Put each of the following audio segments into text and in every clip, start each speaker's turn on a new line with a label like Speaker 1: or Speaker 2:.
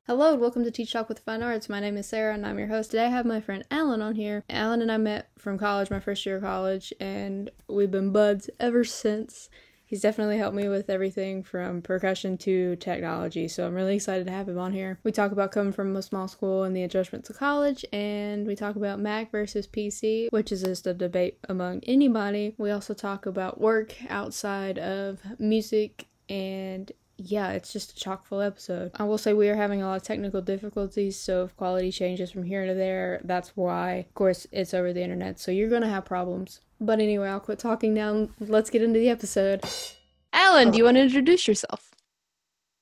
Speaker 1: Hello and welcome to Teach Talk with Fine Arts. My name is Sarah and I'm your host. Today I have my friend Alan on here. Alan and I met from college, my first year of college, and we've been buds ever since. He's definitely helped me with everything from percussion to technology, so I'm really excited to have him on here. We talk about coming from a small school and the adjustment to college, and we talk about Mac versus PC, which is just a debate among anybody. We also talk about work outside of music, and yeah, it's just a chock full episode. I will say we are having a lot of technical difficulties, so if quality changes from here to there, that's why. Of course, it's over the internet, so you're gonna have problems. But anyway, I'll quit talking now and let's get into the episode. Alan, do you want to introduce yourself?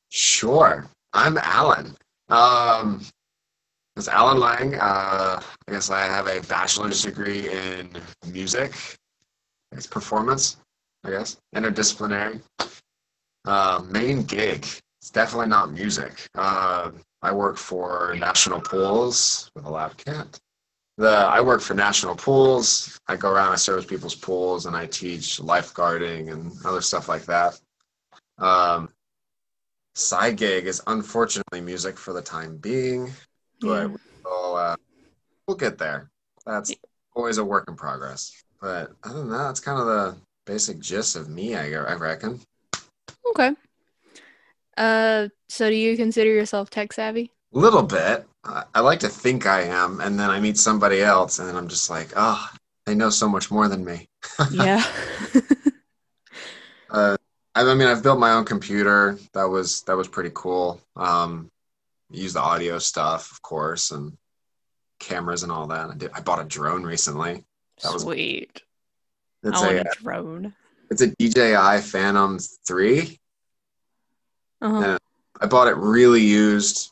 Speaker 2: Sure. I'm Alan. It's Alan Lang. I guess I have a bachelor's degree in music. It's performance, I guess. Interdisciplinary. Main gig. It's definitely not music. I work for National Pools with a loud cat. I work for National Pools. I go around, I service people's pools, and I teach lifeguarding and other stuff like that. Side gig is unfortunately music for the time being, but we'll get there. That's always a work in progress. But other than that, that's kind of the basic gist of me, I reckon.
Speaker 1: Okay. So do you consider yourself tech savvy?
Speaker 2: A little bit. I like to think I am, and then I meet somebody else, and then I'm just like, oh, they know so much more than me.
Speaker 1: Yeah.
Speaker 2: I mean, I've built my own computer. That was pretty cool. Use the audio stuff, of course, and cameras and all that. I bought a drone recently.
Speaker 1: Sweet.
Speaker 2: I
Speaker 1: want a drone.
Speaker 2: It's a DJI Phantom 3.
Speaker 1: Uh-huh.
Speaker 2: And I bought it really used.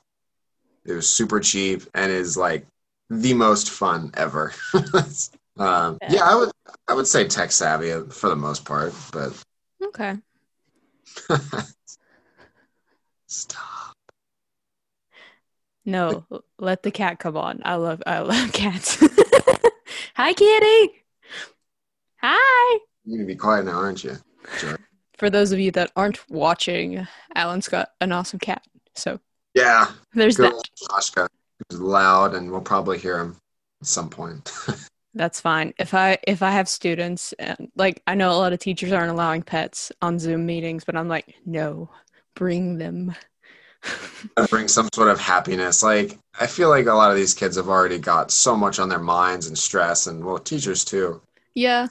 Speaker 2: It was super cheap and is like the most fun ever. Yeah, I would say tech savvy for the most part, but
Speaker 1: Okay.
Speaker 2: Stop.
Speaker 1: No, let the cat come on. I love cats. Hi, kitty. Hi.
Speaker 2: You're gonna be quiet now, aren't you? Sure.
Speaker 1: For those of you that aren't watching, Alan's got an awesome cat. So
Speaker 2: Yeah.
Speaker 1: there's
Speaker 2: Good
Speaker 1: that.
Speaker 2: old Sashka. He's loud, and we'll probably hear him at some point.
Speaker 1: That's fine. If I have students, and like I know a lot of teachers aren't allowing pets on Zoom meetings, but I'm like, no, bring them.
Speaker 2: Bring some sort of happiness. Like, I feel like a lot of these kids have already got so much on their minds and stress, and well, teachers too.
Speaker 1: Yeah.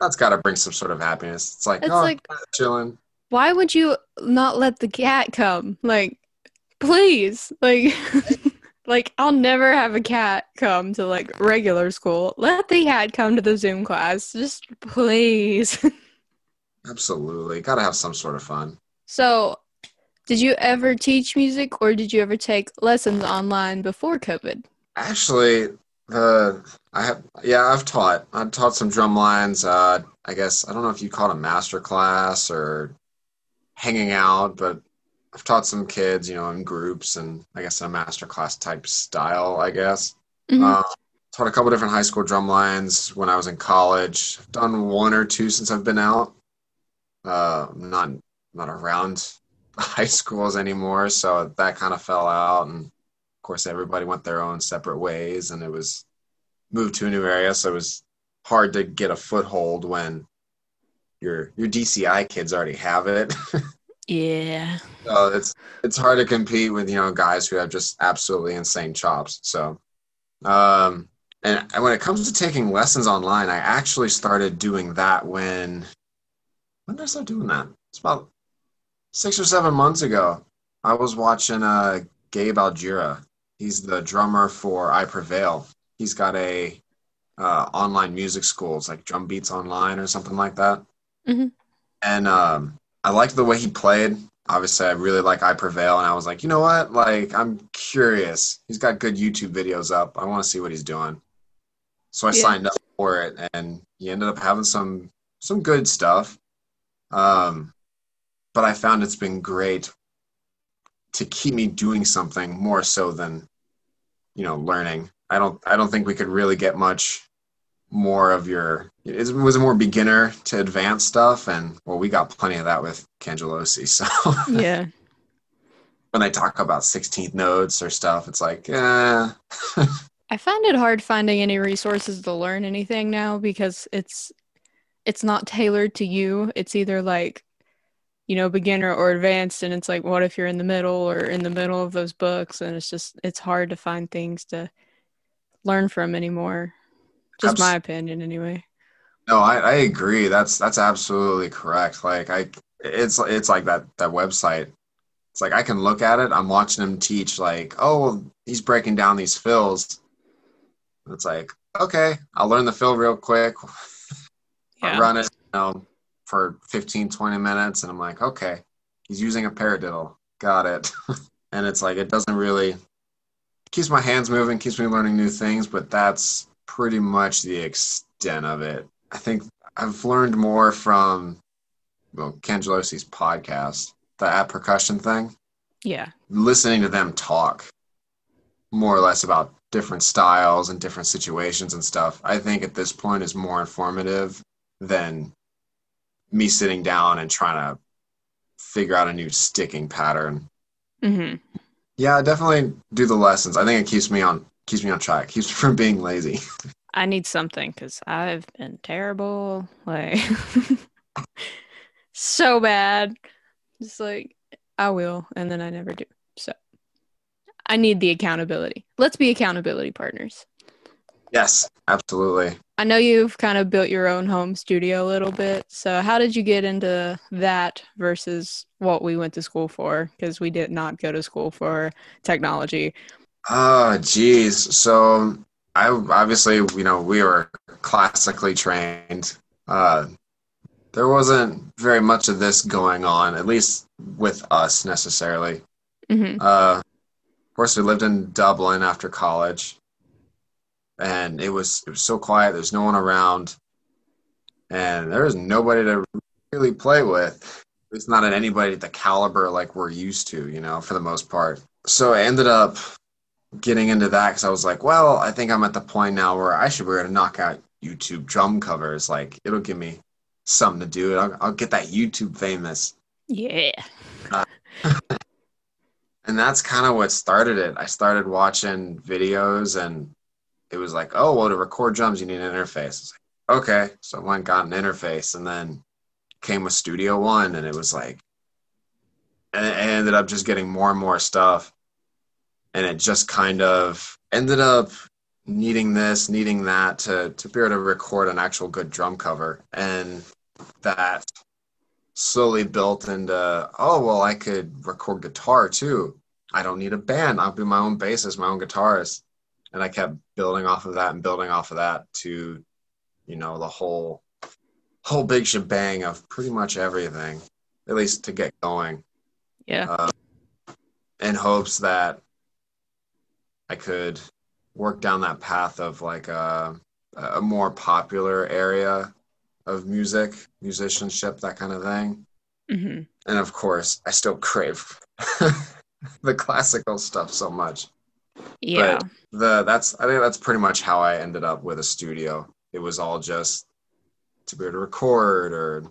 Speaker 2: That's got to bring some sort of happiness. It's like,
Speaker 1: It's
Speaker 2: oh,
Speaker 1: like,
Speaker 2: chilling.
Speaker 1: why would you not let the cat come? Like, please. Like, like I'll never have a cat come to like regular school. Let the cat come to the Zoom class. Just please.
Speaker 2: Absolutely. Got to have some sort of fun.
Speaker 1: So, did you ever teach music or did you ever take lessons online before COVID?
Speaker 2: Actually, I've taught. I've taught some drum lines. I guess, I don't know if you call it a master class or hanging out, but I've taught some kids, in groups and I guess in a master class type style, I guess.
Speaker 1: Mhm.
Speaker 2: Taught a couple different high school drum lines when I was in college. I've done one or two since I've been out. Not around high schools anymore, so that kind of fell out, and of course everybody went their own separate ways, and it was moved to a new area, so it was hard to get a foothold when your DCI kids already have it.
Speaker 1: Yeah.
Speaker 2: So it's hard to compete with guys who have just absolutely insane chops. So and when it comes to taking lessons online, I actually started doing that when did I start doing that? It's about 6 or 7 months ago. I was watching Gabe Algira. He's the drummer for I Prevail. He's got a online music school. It's like Drum Beats Online or something like that.
Speaker 1: Mm-hmm.
Speaker 2: And I liked the way he played. Obviously, I really like I Prevail, and I was like, you know what? Like, I'm curious. He's got good YouTube videos up. I want to see what he's doing. So I signed up for it, and he ended up having some good stuff. But I found it's been great to keep me doing something more so than, learning. I don't think we could really get much more of it was a more beginner to advanced stuff, and well, we got plenty of that with Cangelosi. So
Speaker 1: Yeah.
Speaker 2: when they talk about 16th notes or stuff, it's like,
Speaker 1: I find it hard finding any resources to learn anything now because it's not tailored to you. It's either like, beginner or advanced, and it's like, what if you're in the middle or in the middle of those books? And it's hard to find things to learn from anymore. Just my
Speaker 2: abs-
Speaker 1: opinion, anyway.
Speaker 2: no, I agree. That's absolutely correct. Like it's like that website. It's like I can look at it. I'm watching him teach. Like, oh, well, he's breaking down these fills. It's like, okay, I'll learn the fill real quick. I'll
Speaker 1: Yeah.
Speaker 2: run it, for 15, 20 minutes, and I'm like, okay, he's using a paradiddle. Got it. And it's like it doesn't really keeps my hands moving, keeps me learning new things, but that's pretty much the extent of it. I think I've learned more from Cangelosi's podcast, the percussion thing,
Speaker 1: Yeah.
Speaker 2: listening to them talk more or less about different styles and different situations and stuff. I think at this point is more informative than me sitting down and trying to figure out a new sticking pattern.
Speaker 1: Hmm.
Speaker 2: Yeah, I definitely do the lessons. I think it keeps me on track, keeps me from being lazy.
Speaker 1: I need something because I've been terrible. Like, so bad. Just like, I will, and then I never do. So I need the accountability. Let's be accountability partners.
Speaker 2: Yes, absolutely.
Speaker 1: I know you've kind of built your own home studio a little bit. So how did you get into that versus what we went to school for? Because we did not go to school for technology.
Speaker 2: Oh, geez. So I obviously, we were classically trained. Uh, there wasn't very much of this going on, at least with us necessarily.
Speaker 1: Hmm.
Speaker 2: Of course, we lived in Dublin after college, and it was so quiet. There's no one around, and there was nobody to really play with. It's not at anybody at the caliber like we're used to, for the most part. So I ended up getting into that because I was like, well, I think I'm at the point now where I should be able to knock out YouTube drum covers. Like, it'll give me something to do. I'll get that YouTube famous.
Speaker 1: Yeah.
Speaker 2: Uh, and that's kind of what started it. I started watching videos, and it was like, oh, well, to record drums, you need an interface. It's like, okay. So I went and got an interface, and then came with Studio One, and it was like, and it ended up just getting more and more stuff. And it just kind of ended up needing this, needing that to be able to record an actual good drum cover. And that slowly built into, oh, well, I could record guitar too. I don't need a band. I'll be my own bassist, my own guitarist. And I kept building off of that and building off of that to, the whole big shebang of pretty much everything, at least to get going.
Speaker 1: Yeah.
Speaker 2: In hopes that I could work down that path of like a more popular area of musicianship, that kind of thing.
Speaker 1: Hmm.
Speaker 2: And of course, I still crave the classical stuff so much.
Speaker 1: Yeah.
Speaker 2: But I think that's pretty much how I ended up with a studio. It was all just to be able to record,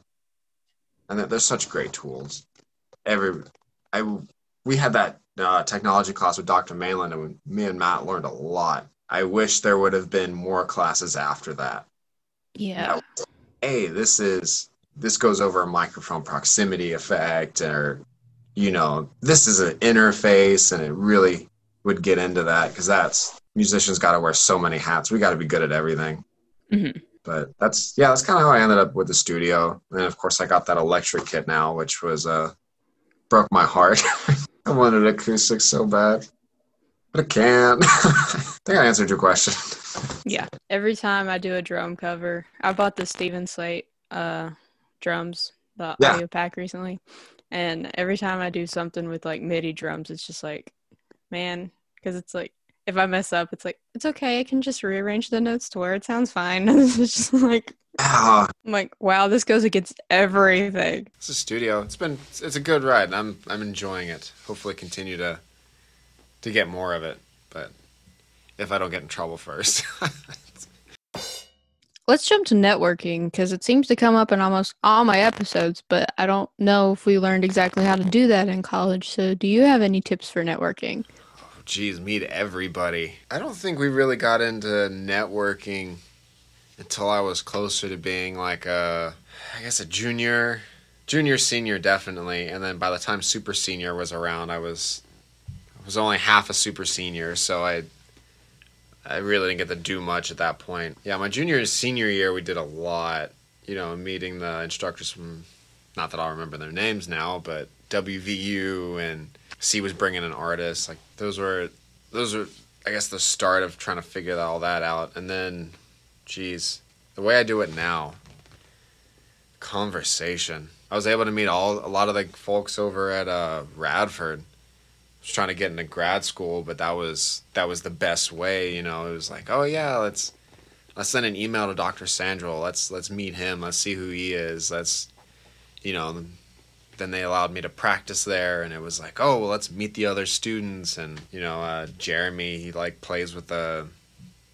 Speaker 2: and there's such great tools. We had that technology class with Dr. Malin, and me and Matt learned a lot. I wish there would have been more classes after that.
Speaker 1: Yeah.
Speaker 2: Hey, this goes over a microphone proximity effect, or this is an interface, and it really would get into that because musicians got to wear so many hats. We got to be good at everything.
Speaker 1: Hmm.
Speaker 2: But that's kind of how I ended up with the studio. And of course, I got that electric kit now, which was broke my heart. I wanted acoustics so bad, but I can't. I think I answered your question.
Speaker 1: Yeah. Every time I do a drum cover, I bought the Steven Slate drums, the
Speaker 2: Yeah.
Speaker 1: audio pack recently. And every time I do something with like MIDI drums, it's just like, man, because it's like, if I mess up, it's like, it's okay. I can just rearrange the notes to where it sounds fine. It's just like, I'm like, wow, this goes against everything.
Speaker 2: It's a studio. It's a good ride. I'm enjoying it. Hopefully continue to get more of it, but if I don't get in trouble first.
Speaker 1: let's jump to networking because it seems to come up in almost all my episodes, but I don't know if we learned exactly how to do that in college. So, do you have any tips for networking?
Speaker 2: Geez, meet everybody. I don't think we really got into networking until I was closer to being like I guess a junior, senior definitely, and then by the time super senior was around, I was only half a super senior, so I really didn't get to do much at that point. Yeah, my junior and senior year we did a lot, meeting the instructors from, not that I'll remember their names now, but WVU, and C was bringing an artist. Like those were I guess the start of trying to figure all that out. And then, geez, the way I do it now, conversation. I was able to meet a lot of the folks over at Radford. I was trying to get into grad school, but that was the best way. It was like, oh yeah, let's send an email to Dr. Sandrell. Let's meet him. Let's see who he is. Then they allowed me to practice there, and it was like, oh, well, let's meet the other students. And Jeremy, he plays with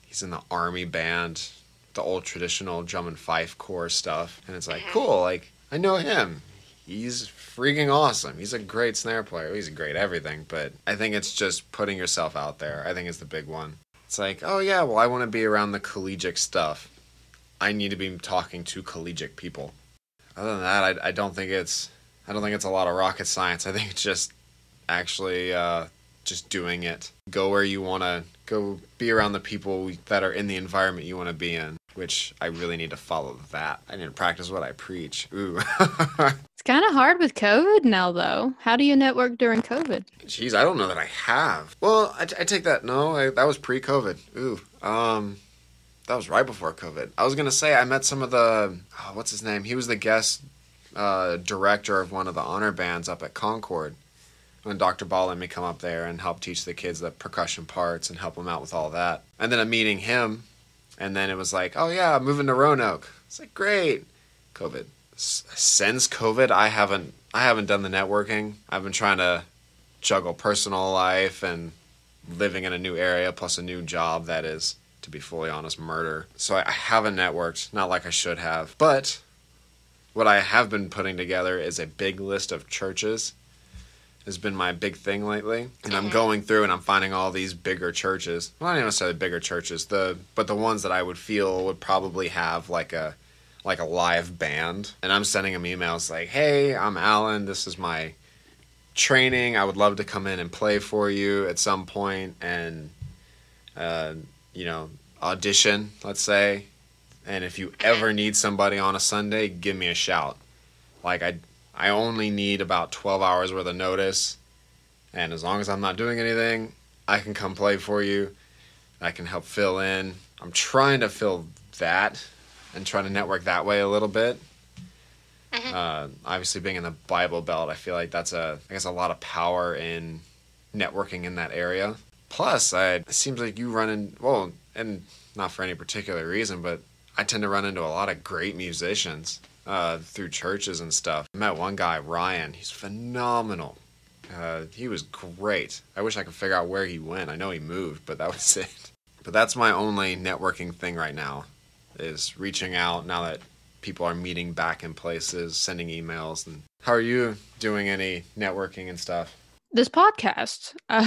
Speaker 2: he's in the army band, the old traditional drum and fife corps stuff, and it's like, cool, like I know him. He's freaking awesome. He's a great snare player. He's a great everything, but I think it's just putting yourself out there. I think it's the big one. It's like, oh yeah, well, I want to be around the collegiate stuff. I need to be talking to collegiate people. Other than that, I don't think it's a lot of rocket science. I think it's just actually just doing it. Go where you want to go, be around the people that are in the environment you want to be in, which I really need to follow that. I need to practice what I preach. Ooh.
Speaker 1: It's kind of hard with COVID now, though. How do you network during COVID?
Speaker 2: Jeez, I don't know that I have. Well, I take that. No, that was pre-COVID. Ooh. That was right before COVID. I was going to say I met some of the, what's his name? He was the guest director of one of the honor bands up at Concord when Dr. Ball let me come up there and help teach the kids the percussion parts and help them out with all that. And then I'm meeting him, and then it was like, oh yeah, I'm moving to Roanoke. It's like, great. COVID. Since COVID, I haven't done the networking. I've been trying to juggle personal life and living in a new area plus a new job that is, to be fully honest, murder. So I haven't networked, not like I should have. But what I have been putting together is a big list of churches. Has been my big thing lately. And I'm going through and I'm finding all these bigger churches. Well, not even necessarily bigger churches, but the ones that I would feel would probably have like a live band. And I'm sending them emails like, hey, I'm Alan. This is my training. I would love to come in and play for you at some point and, audition, let's say. And if you ever need somebody on a Sunday, give me a shout. Like, I only need about 12 hours worth of notice. And as long as I'm not doing anything, I can come play for you. I can help fill in. I'm trying to fill that and trying to network that way a little bit. Obviously, being in the Bible Belt, I feel like that's a lot of power in networking in that area. Plus, it seems like you run in, well, and not for any particular reason, but I tend to run into a lot of great musicians through churches and stuff. I met one guy, Ryan. He's phenomenal. He was great. I wish I could figure out where he went. I know he moved, but that was it. But that's my only networking thing right now, is reaching out now that people are meeting back in places, sending emails. And how are you doing any networking and stuff?
Speaker 1: This podcast.
Speaker 2: I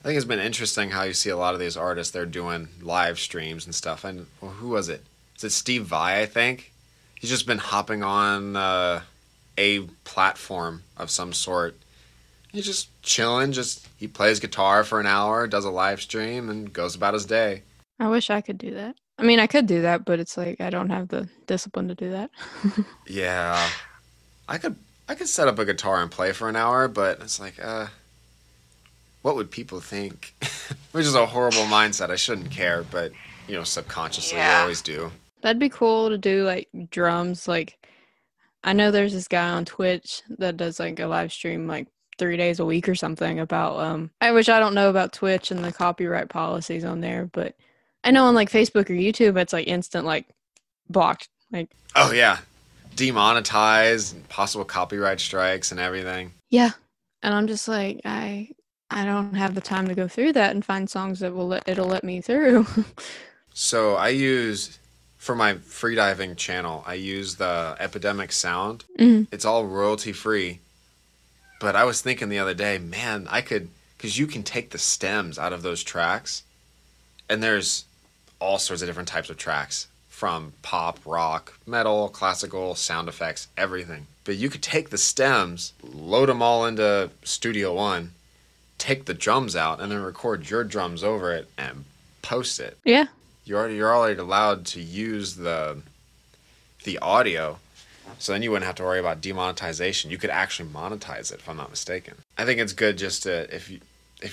Speaker 2: think it's been interesting how you see a lot of these artists, they're doing live streams and stuff. And who was it? Is it Steve Vai, I think? He's just been hopping on a platform of some sort. He's just chilling, he plays guitar for an hour, does a live stream, and goes about his day.
Speaker 1: I wish I could do that. I mean, I could do that, but it's like I don't have the discipline to do that.
Speaker 2: Yeah. I could set up a guitar and play for an hour, but it's like, what would people think? Which is a horrible mindset. I shouldn't care, but, subconsciously you always do.
Speaker 1: That'd be cool to do, like, drums. Like, I know there's this guy on Twitch that does, like, a live stream, like, 3 days a week or something about, I don't know about Twitch and the copyright policies on there, but I know on, like, Facebook or YouTube, it's, like, instant, like, blocked. Like,
Speaker 2: oh, yeah. Demonetized, possible copyright strikes and everything.
Speaker 1: Yeah. And I'm just like, I don't have the time to go through that and find songs that it'll let me through.
Speaker 2: So I use, for my freediving channel, I use the Epidemic Sound.
Speaker 1: Mm-hmm.
Speaker 2: It's all royalty free. But I was thinking the other day, man, I could, because you can take the stems out of those tracks, and there's all sorts of different types of tracks, from pop, rock, metal, classical, sound effects, everything. But you could take the stems, load them all into Studio One, take the drums out, and then record your drums over it and post it.
Speaker 1: Yeah.
Speaker 2: You're already allowed to use the audio, so then you wouldn't have to worry about demonetization. You could actually monetize it, if I'm not mistaken. I think it's good just to, if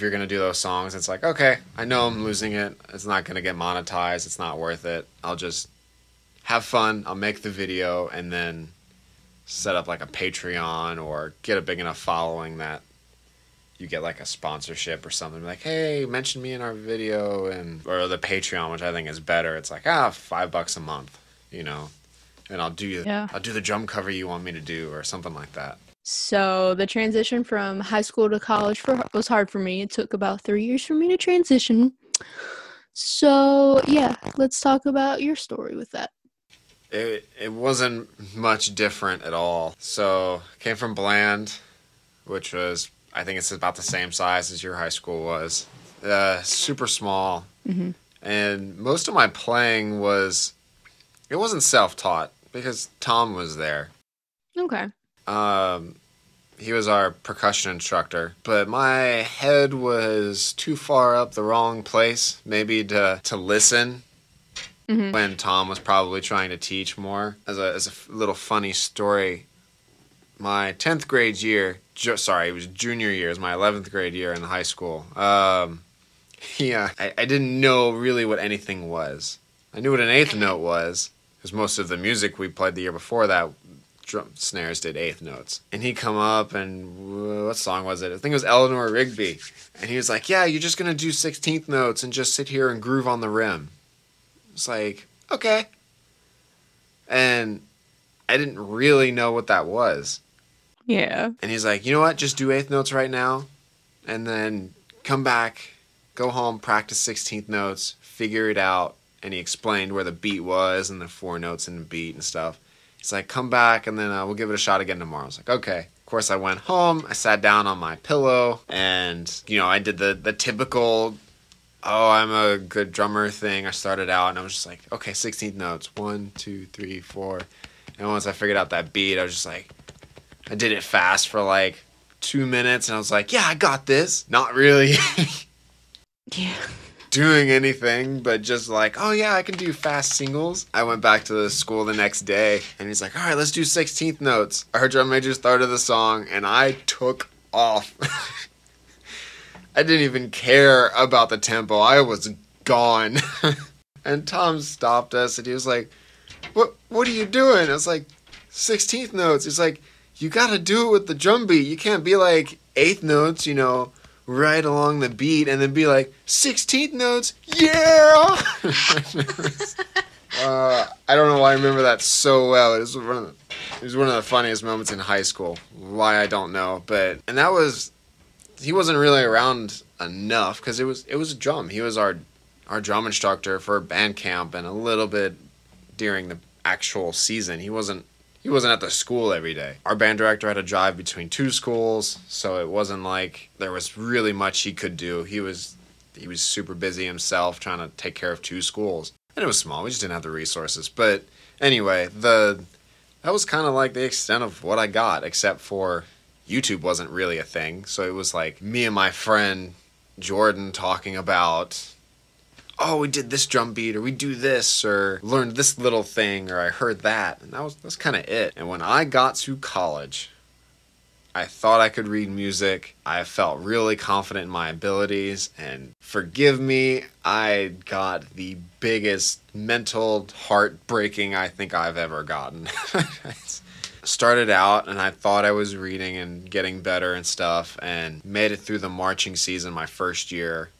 Speaker 2: you're going to do those songs, it's like, okay, I know I'm losing it. It's not going to get monetized. It's not worth it. I'll just have fun. I'll make the video and then set up like a Patreon or get a big enough following that you get like a sponsorship or something. Like, hey, mention me in our video, or the Patreon, which I think is better. It's like, $5 a month, and I'll do the drum cover you want me to do or something like that.
Speaker 1: So the transition from high school to college was hard for me. It took about 3 years for me to transition. So yeah, let's talk about your story with that.
Speaker 2: It wasn't much different at all. So came from Bland, which was, I think it's about the same size as your high school was. Super small.
Speaker 1: Mm-hmm.
Speaker 2: And most of my playing it wasn't self-taught because Tom was there.
Speaker 1: Okay.
Speaker 2: He was our percussion instructor, but my head was too far up the wrong place, maybe to listen.
Speaker 1: Mm-hmm.
Speaker 2: When Tom was probably trying to teach more. As a little funny story, my 10th grade year, it was junior year, it was my 11th grade year in high school. I didn't know really what anything was. I knew what an eighth note was, because most of the music we played the year before that, drum snares did eighth notes. And he'd come up and, what song was it? I think it was Eleanor Rigby. And he was like, yeah, you're just going to do 16th notes and just sit here and groove on the rim. It's like, okay. And I didn't really know what that was.
Speaker 1: Yeah.
Speaker 2: And he's like, you know what? Just do eighth notes right now. And then come back, go home, practice 16th notes, figure it out. And he explained where the beat was and the 4 notes in the beat and stuff. He's like, come back and then we'll give it a shot again tomorrow. I was like, okay. Of course, I went home. I sat down on my pillow and, I did the typical, I'm a good drummer thing. I started out and I was just like, okay, 16th notes. 1, 2, 3, 4. And once I figured out that beat, I was just like, I did it fast for like 2 minutes and I was like, yeah, I got this. Not really
Speaker 1: Yeah.
Speaker 2: doing anything, but just like, oh yeah, I can do fast singles. I went back to the school the next day and he's like, all right, let's do 16th notes. Our drum major started the song and I took off. I didn't even care about the tempo. I was gone. And Tom stopped us and he was like, what are you doing? I was like, 16th notes. He's like, you gotta do it with the drum beat. You can't be like 8th notes, right along the beat and then be like, 16th notes, yeah! I don't know why I remember that so well. It was one of the funniest moments in high school. Why, I don't know. He wasn't really around enough because it was a drum. He was our drum instructor for band camp and a little bit during the actual season. He wasn't at the school every day. Our band director had to drive between 2 schools, so it wasn't like there was really much he could do. He was super busy himself trying to take care of 2 schools. And it was small. We just didn't have the resources. But anyway, that was kind of like the extent of what I got, except for YouTube wasn't really a thing. So it was like me and my friend Jordan talking about, oh, we did this drum beat, or we do this, or learned this little thing, or I heard that. And that's kind of it. And when I got to college, I thought I could read music. I felt really confident in my abilities. And forgive me, I got the biggest mental heartbreaking I think I've ever gotten. Started out and I thought I was reading and getting better and stuff, and made it through the marching season my first year,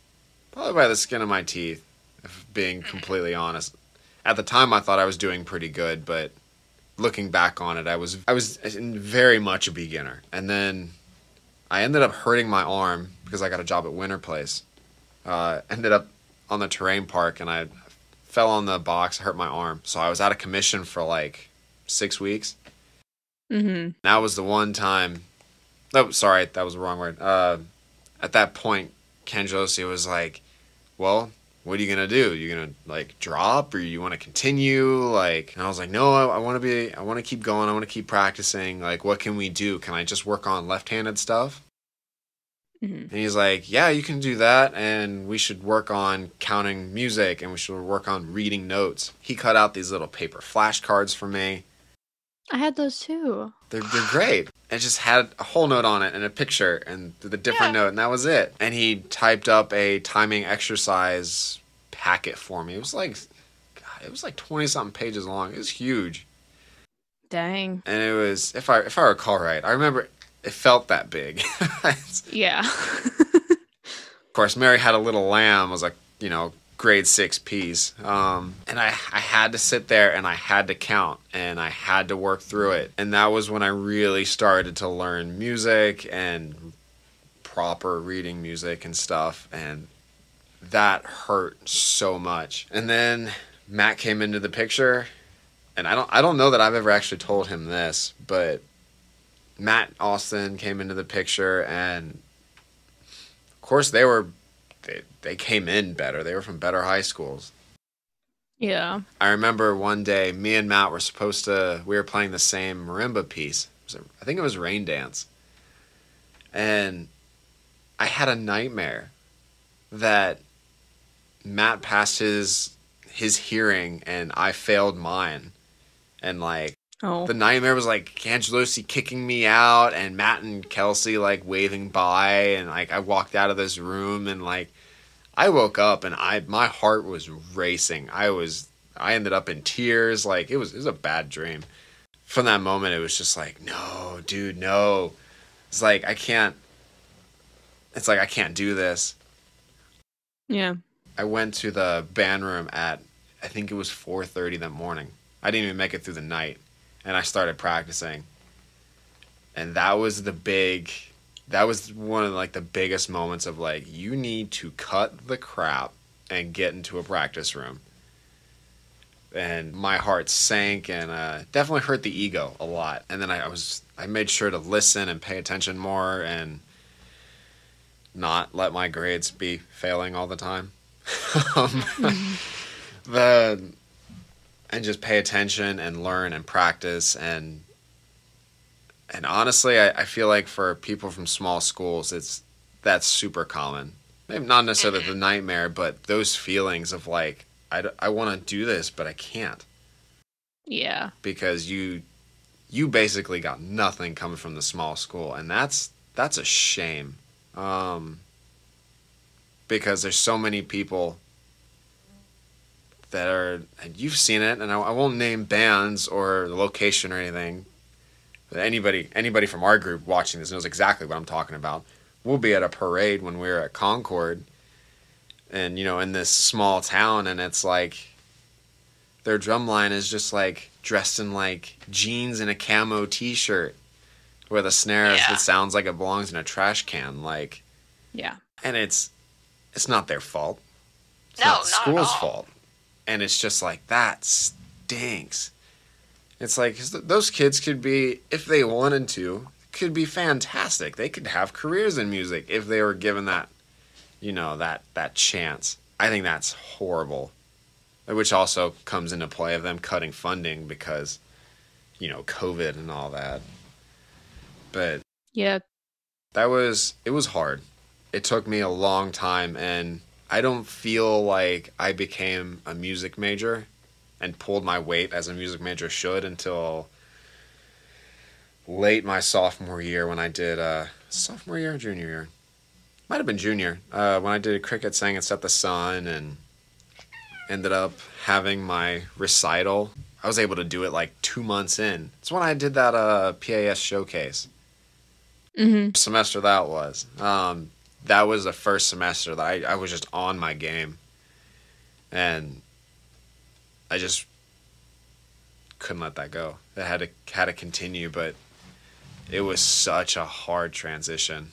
Speaker 2: probably by the skin of my teeth, if being completely honest. At the time I thought I was doing pretty good, but looking back on it, I was very much a beginner. And then I ended up hurting my arm because I got a job at Winter Place. Ended up on the terrain park and I fell on the box, hurt my arm. So I was out of commission for like 6 weeks.
Speaker 1: Mm-hmm.
Speaker 2: That was the one time. Oh, sorry, that was the wrong word. At that point, Cangelosi was like, well, what are you going to do? You going to like drop, or you want to continue? Like, and I was like, no, I want to keep going. I want to keep practicing. Like, what can we do? Can I just work on left-handed stuff?
Speaker 1: Mm-hmm.
Speaker 2: And he's like, yeah, you can do that. And we should work on counting music, and we should work on reading notes. He cut out these little paper flashcards for me.
Speaker 1: I had those too.
Speaker 2: They're great. It just had a whole note on it and a picture and the different note, and that was it. And he typed up a timing exercise packet for me. It was like 20-something pages long. It was huge.
Speaker 1: Dang.
Speaker 2: And it was, if I recall right, I remember it felt that big.
Speaker 1: Yeah.
Speaker 2: Of course, Mary Had a Little Lamb was like, grade 6 piece. And I had to sit there and I had to count and I had to work through it. And that was when I really started to learn music and proper reading music and stuff. And that hurt so much. And then Matt came into the picture, and I don't know that I've ever actually told him this, but Matt Austin came into the picture, and of course they came in better. They were from better high schools.
Speaker 1: Yeah.
Speaker 2: I remember one day me and Matt we were playing the same marimba piece. I think it was Rain Dance. And I had a nightmare that Matt passed his hearing and I failed mine. And like, the nightmare was like Cangelosi kicking me out and Matt and Kelsey like waving by, and like I walked out of this room and like I woke up and my heart was racing. I ended up in tears. Like it was a bad dream. From that moment it was just like, no, dude, no. It's like I can't do this.
Speaker 1: Yeah.
Speaker 2: I went to the band room at, I think it was 4:30 that morning. I didn't even make it through the night. And I started practicing. And that was one of like the biggest moments of like, you need to cut the crap and get into a practice room. And my heart sank and definitely hurt the ego a lot. And then I made sure to listen and pay attention more and not let my grades be failing all the time. And just pay attention and learn and practice. And honestly, I feel like for people from small schools, that's super common. Maybe not necessarily the nightmare, but those feelings of like, I want to do this, but I can't.
Speaker 1: Yeah. Because
Speaker 2: you basically got nothing coming from the small school, and that's a shame. Because there's so many people that are, and you've seen it, and I won't name bands or the location or anything, but anybody from our group watching this knows exactly what I'm talking about. We'll be at a parade when we're at Concord, and in this small town, and it's like their drum line is just like dressed in like jeans and a camo t-shirt with a snare that sounds like it belongs in a trash can, like.
Speaker 1: Yeah.
Speaker 2: And it's not their fault. It's
Speaker 3: not
Speaker 2: not the school's
Speaker 3: at all.
Speaker 2: fault. And it's just like, that stinks. It's like, those kids could be, if they wanted to, could be fantastic. They could have careers in music if they were given that, that chance. I think that's horrible. Which also comes into play of them cutting funding because, COVID and all that. But
Speaker 1: yeah,
Speaker 2: it was hard. It took me a long time, and I don't feel like I became a music major and pulled my weight as a music major should until late my sophomore year when I did sophomore year or junior year. Might have been junior. When I did Cricket Sang and Set the Sun and ended up having my recital. I was able to do it like 2 months in. It's when I did that PAS showcase.
Speaker 1: Mm-hmm.
Speaker 2: Semester that was. That was the first semester that I was just on my game. And I just couldn't let that go. It had to continue, but it was such a hard transition.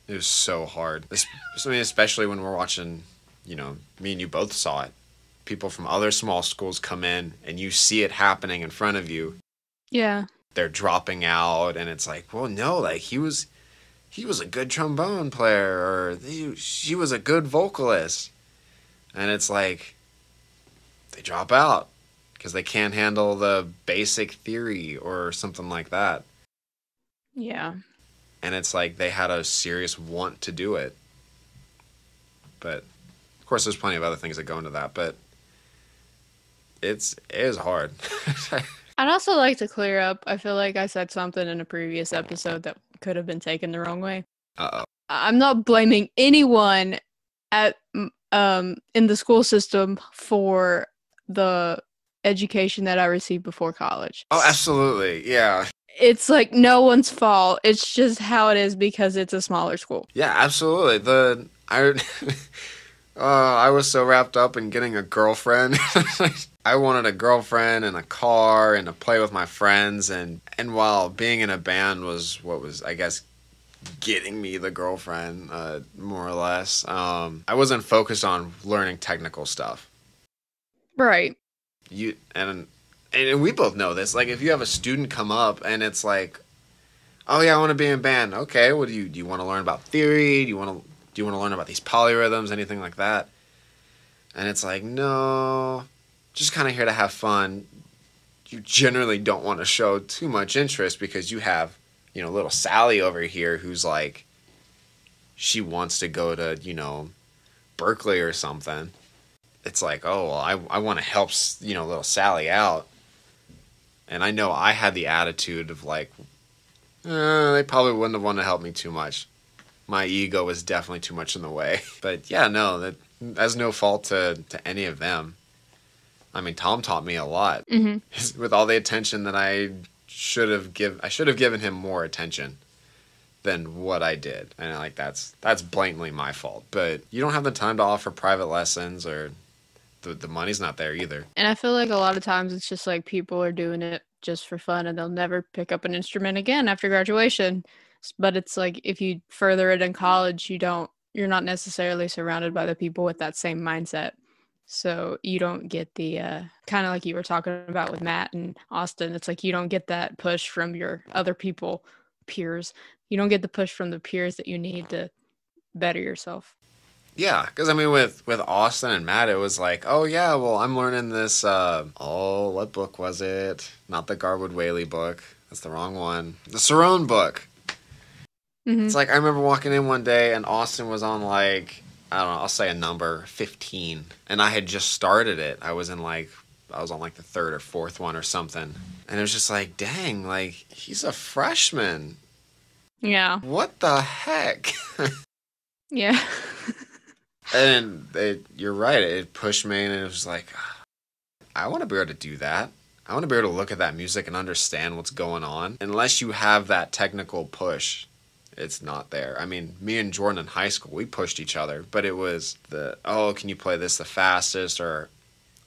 Speaker 2: It was so hard. Especially when we're watching, me and you both saw it. people from other small schools come in and you see it happening in front of you.
Speaker 1: Yeah.
Speaker 2: They're dropping out, and it's like, well, no, like he was a good trombone player, or she was a good vocalist. And it's like, they drop out because they can't handle the basic theory or something like that.
Speaker 1: Yeah.
Speaker 2: And it's like they had a serious want to do it. But, of course, there's plenty of other things that go into that, but it is hard.
Speaker 1: I'd also like to clear up, I feel like I said something in a previous episode that could have been taken the wrong way.
Speaker 2: Uh-oh.
Speaker 1: I'm not blaming anyone at in the school system for the education that I received before college.
Speaker 2: Oh, absolutely. Yeah.
Speaker 1: It's like no one's fault. It's just how it is because it's a smaller school.
Speaker 2: Yeah, absolutely. I was so wrapped up in getting a girlfriend. I wanted a girlfriend and a car and to play with my friends. And while being in a band was what was, I guess, getting me the girlfriend, more or less, I wasn't focused on learning technical stuff.
Speaker 1: Right.
Speaker 2: And we both know this. Like, if you have a student come up and it's like, oh yeah, I want to be in a band. Okay, what do you want to learn about theory? Do you want to learn about these polyrhythms, anything like that? And it's like, no, just kind of here to have fun. You generally don't want to show too much interest because you have, little Sally over here who's like, she wants to go to, Berkeley or something. It's like, oh, well, I want to help, little Sally out. And I know I had the attitude of like, they probably wouldn't have wanted to help me too much. My ego was definitely too much in the way. But yeah, no, that's no fault to any of them. I mean, Tom taught me a lot. Mm-hmm. With all the attention that I should have given him more attention than what I did. And like that's blatantly my fault. But you don't have the time to offer private lessons, or the money's not there either.
Speaker 1: And I feel like a lot of times it's just like people are doing it just for fun and they'll never pick up an instrument again after graduation. But it's like if you further it in college, you're not necessarily surrounded by the people with that same mindset. So you don't get the kind of like you were talking about with Matt and Austin. It's like you don't get that push from your other peers. You don't get the push from the peers that you need to better yourself.
Speaker 2: Yeah, because I mean, with Austin and Matt, it was like, oh yeah, well, I'm learning this. What book was it? Not the Garwood Whaley book. That's the wrong one. The Cerrone book. Mm-hmm. It's like I remember walking in one day and Austin was on like, I don't know, I'll say a number 15, and I had just started it. I was on like the third or fourth one or something, and it was just like, dang, like he's a freshman.
Speaker 1: Yeah.
Speaker 2: What the heck?
Speaker 1: Yeah.
Speaker 2: And you're right, it pushed me, and it was like, I want to be able to do that. I want to be able to look at that music and understand what's going on. Unless you have that technical push, it's not there. I mean, me and Jordan in high school, we pushed each other, but it was can you play this the fastest? Or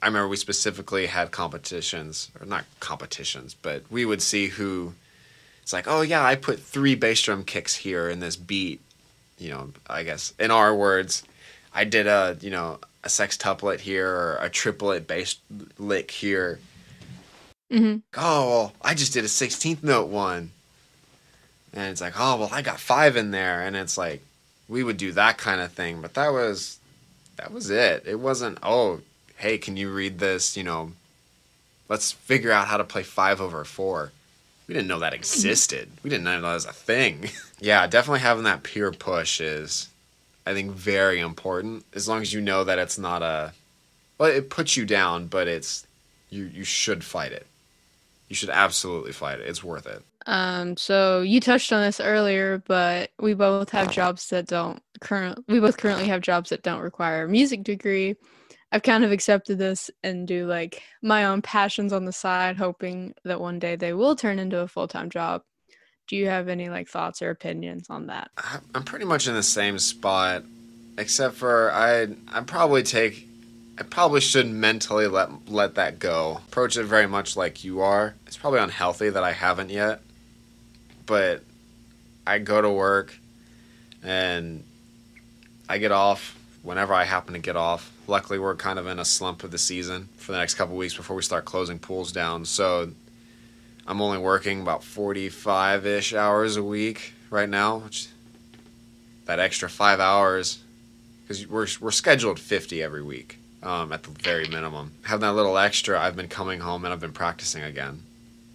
Speaker 2: I remember we specifically had competitions, or not competitions, but we would see who, it's like, oh yeah, I put 3 bass drum kicks here in this beat. I guess in our words, I did a sextuplet here or a triplet bass lick here. Mm-hmm. Oh, well, I just did a 16th note one. And it's like, oh, well, I got 5 in there. And it's like, we would do that kind of thing. But that was it. It wasn't, oh, hey, can you read this? Let's figure out how to play 5/4. We didn't know that existed. We didn't know that was a thing. Yeah, definitely having that peer push is, I think, very important. As long as you know that it's not it puts you down, but you should fight it. You should absolutely fight it. It's worth it.
Speaker 1: So you touched on this earlier, but we both have jobs that currently have jobs that don't require a music degree. I've kind of accepted this and do like my own passions on the side, hoping that one day they will turn into a full-time job. Do you have any like thoughts or opinions on that?
Speaker 2: I'm pretty much in the same spot, except for I probably should mentally let that go. Approach it very much like you are. It's probably unhealthy that I haven't yet, but I go to work and I get off whenever I happen to get off. Luckily, we're kind of in a slump of the season for the next couple weeks before we start closing pools down. So I'm only working about 45-ish hours a week right now, which that extra 5 hours, because we're scheduled 50 every week at the very minimum. Having that little extra, I've been coming home and I've been practicing again,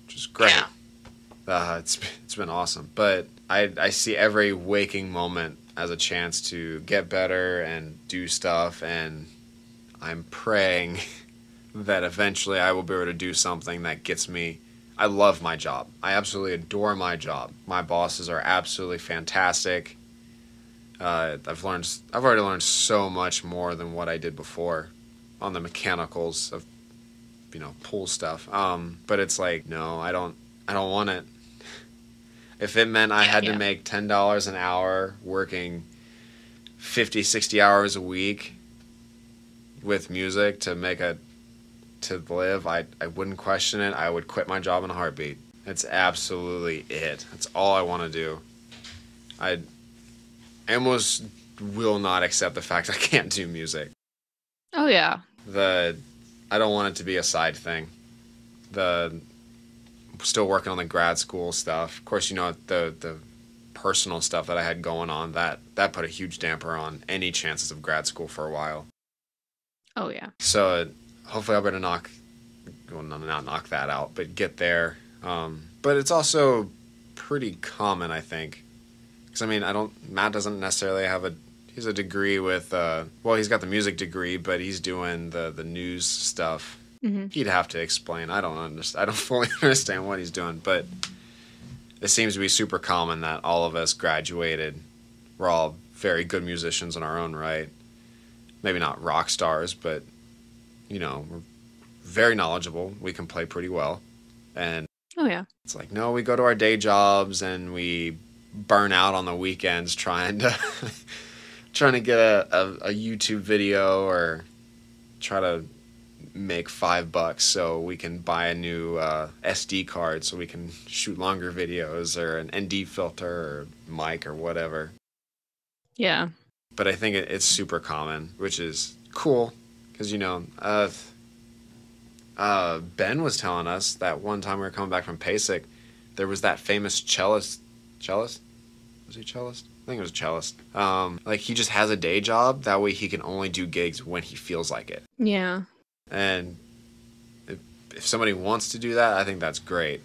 Speaker 2: which is great. Yeah. It's been awesome. But I see every waking moment as a chance to get better and do stuff, and I'm praying that eventually I will be able to do something that gets me. I love my job. I absolutely adore my job. My bosses are absolutely fantastic. I've already learned so much more than what I did before on the mechanicals of, pool stuff. But it's like, no, I don't want it. If it meant I had to make $10 an hour working 50, 60 hours a week with music to live, I wouldn't question it. I would quit my job in a heartbeat. That's absolutely it. That's all I want to do. I almost will not accept the fact I can't do music.
Speaker 1: Oh, yeah.
Speaker 2: I don't want it to be a side thing. Still working on the grad school stuff. Of course, the personal stuff that I had going on, that put a huge damper on any chances of grad school for a while.
Speaker 1: Oh, yeah.
Speaker 2: So hopefully I'll better not knock that out, but get there. But it's also pretty common, I think. Because, Matt doesn't necessarily have he's a degree with, he's got the music degree, but he's doing the news stuff. Mm-hmm. He'd have to explain. I don't fully understand what he's doing, but it seems to be super common that all of us graduated. We're all very good musicians in our own right. Maybe not rock stars, but, we're very knowledgeable. We can play pretty well. And
Speaker 1: oh, yeah.
Speaker 2: It's like, no, we go to our day jobs and we burn out on the weekends trying to get a YouTube video or try to make $5 so we can buy a new SD card so we can shoot longer videos, or an ND filter or mic or whatever.
Speaker 1: Yeah.
Speaker 2: But I think it's super common, which is cool because, Ben was telling us that one time we were coming back from PASIC, there was that famous cellist? Was he cellist? I think it was cellist. He just has a day job. That way he can only do gigs when he feels like it.
Speaker 1: Yeah.
Speaker 2: And if somebody wants to do that, I think that's great.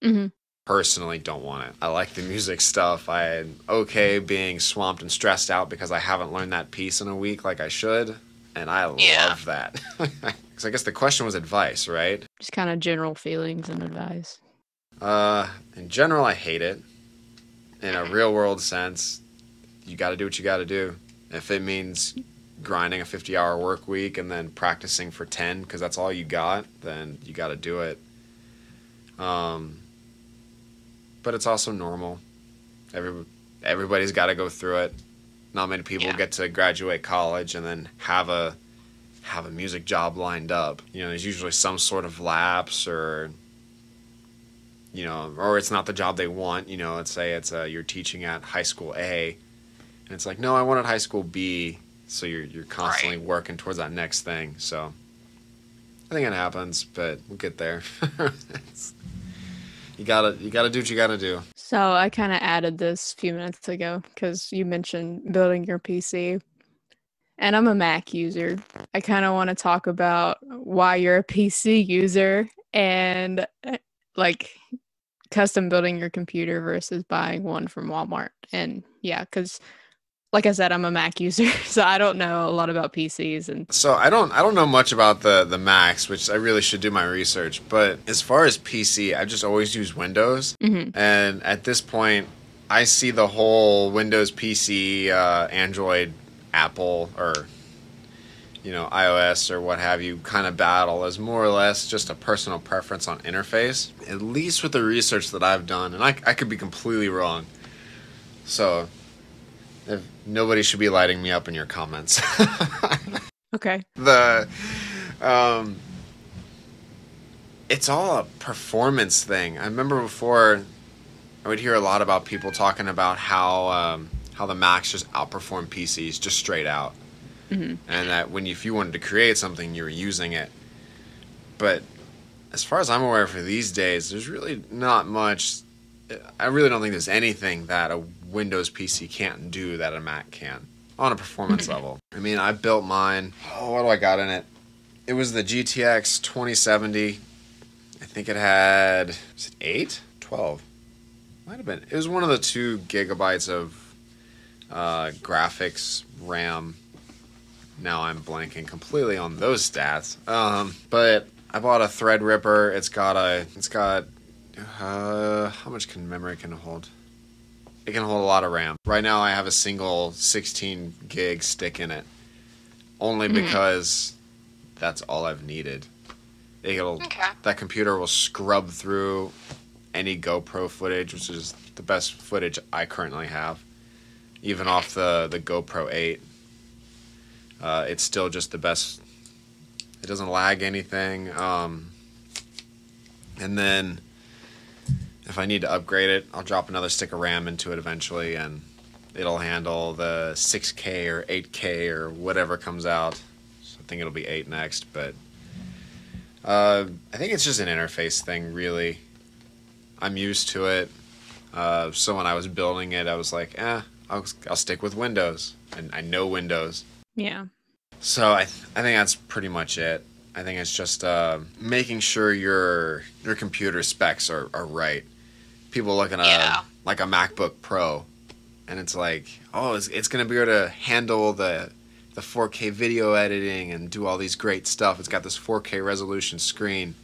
Speaker 1: Mm-hmm.
Speaker 2: Personally, don't want it. I like the music stuff. I'm okay being swamped and stressed out because I haven't learned that piece in a week like I should. And I love that. Because I guess the question was advice, right?
Speaker 1: Just kind of general feelings and advice.
Speaker 2: In general, I hate it. In a real world sense, you got to do what you got to do. If it means grinding a 50-hour work week and then practicing for 10 because that's all you got, then you got to do it. But it's also normal. Everybody's got to go through it. Not many people get to graduate college and then have a music job lined up. There's usually some sort of lapse, or or it's not the job they want. Let's say it's you're teaching at high school A, and it's like, no, I wanted high school B. So you're constantly working towards that next thing. So I think it happens, but we'll get there. You gotta do what you gotta do.
Speaker 1: So I kind of added this a few minutes ago because you mentioned building your PC, and I'm a Mac user. I kind of want to talk about why you're a PC user and custom building your computer versus buying one from Walmart. And because like I said, I'm a Mac user, so I don't know a lot about PCs. And
Speaker 2: so I don't know much about the Macs, which I really should do my research. But as far as PC, I've just always used Windows. Mm-hmm. And at this point, I see the whole Windows PC, Android, Apple, or iOS or what have you kind of battle as more or less just a personal preference on interface, at least with the research that I've done. And I could be completely wrong. So if nobody should be lighting me up in your comments.
Speaker 1: Okay.
Speaker 2: It's all a performance thing. I remember before I would hear a lot about people talking about how the Macs just outperform PCs just straight out.
Speaker 1: Mm-hmm.
Speaker 2: And that if you wanted to create something, you were using it. But as far as I'm aware for these days, there's really not much. I really don't think there's anything that a Windows PC can't do that a Mac can on a performance level. I mean, I built mine. Oh, what do I got in it? It was the GTX 2070. I think it had, was it 8? 12? Might have been. It was one of the 2 gigabytes of graphics RAM. Now I'm blanking completely on those stats. But I bought a Threadripper. It's got how much memory can it hold? It can hold a lot of RAM. Right now I have a single 16 gig stick in it. Only because that's all I've needed. That computer will scrub through any GoPro footage, which is the best footage I currently have. Even off the GoPro 8. It's still just the best. It doesn't lag anything. And then if I need to upgrade it, I'll drop another stick of RAM into it eventually, and it'll handle the 6K or 8K or whatever comes out. So I think it'll be 8 next, but I think it's just an interface thing, really. I'm used to it. So when I was building it, I was like, I'll stick with Windows, and I know Windows.
Speaker 1: Yeah.
Speaker 2: So I think that's pretty much it. I think it's just making sure your computer specs are right. People look at like a MacBook Pro, and it's like, oh, it's going to be able to handle the 4K video editing and do all these great stuff. It's got this 4K resolution screen.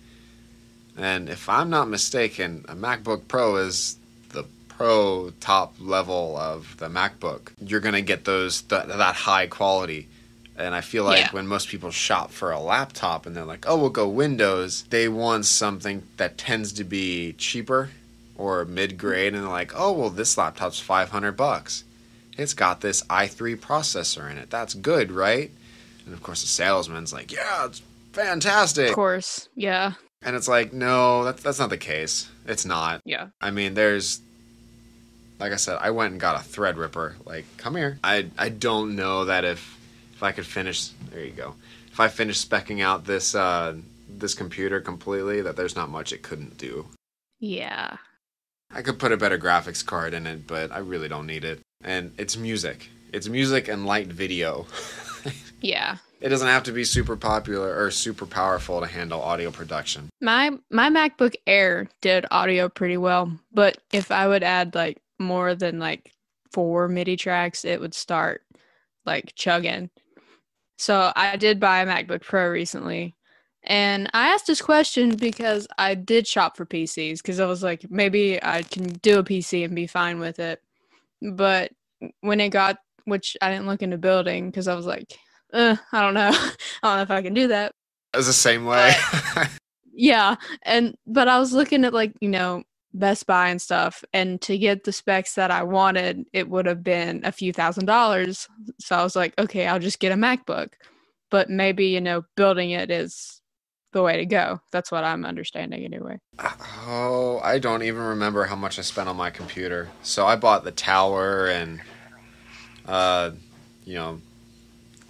Speaker 2: And if I'm not mistaken, a MacBook Pro is the pro top level of the MacBook. You're going to get that high quality. And I feel like when most people shop for a laptop and they're like, oh, we'll go Windows, they want something that tends to be cheaper or mid-grade, and they're like, oh, well, this laptop's $500. It's got this i3 processor in it. That's good, right? And of course the salesman's like, yeah, it's fantastic.
Speaker 1: Of course, yeah.
Speaker 2: And it's like, no, that's not the case. It's not.
Speaker 1: Yeah.
Speaker 2: I mean, like I said, I went and got a Threadripper. Like, come here. I don't know that if I could finish, there you go. If I finish speccing out this computer completely, that there's not much it couldn't do.
Speaker 1: Yeah.
Speaker 2: I could put a better graphics card in it, but I really don't need it. And it's music. It's music and light video.
Speaker 1: Yeah.
Speaker 2: It doesn't have to be super popular or super powerful to handle audio production.
Speaker 1: My MacBook Air did audio pretty well, but if I would add like more than like 4 MIDI tracks, it would start like chugging. So I did buy a MacBook Pro recently, and I asked this question because I did shop for PCs, because I was like, maybe I can do a PC and be fine with it. But when it got, which I didn't look into building because I was like, I don't know. I don't know if I can do that.
Speaker 2: It was the same way.
Speaker 1: Yeah. But I was looking at like, Best Buy and stuff, and to get the specs that I wanted, it would have been a few $1,000s. So I was like, okay, I'll just get a MacBook. But maybe, building it is the way to go. That's what I'm understanding anyway.
Speaker 2: Oh, I don't even remember how much I spent on my computer. So I bought the tower and,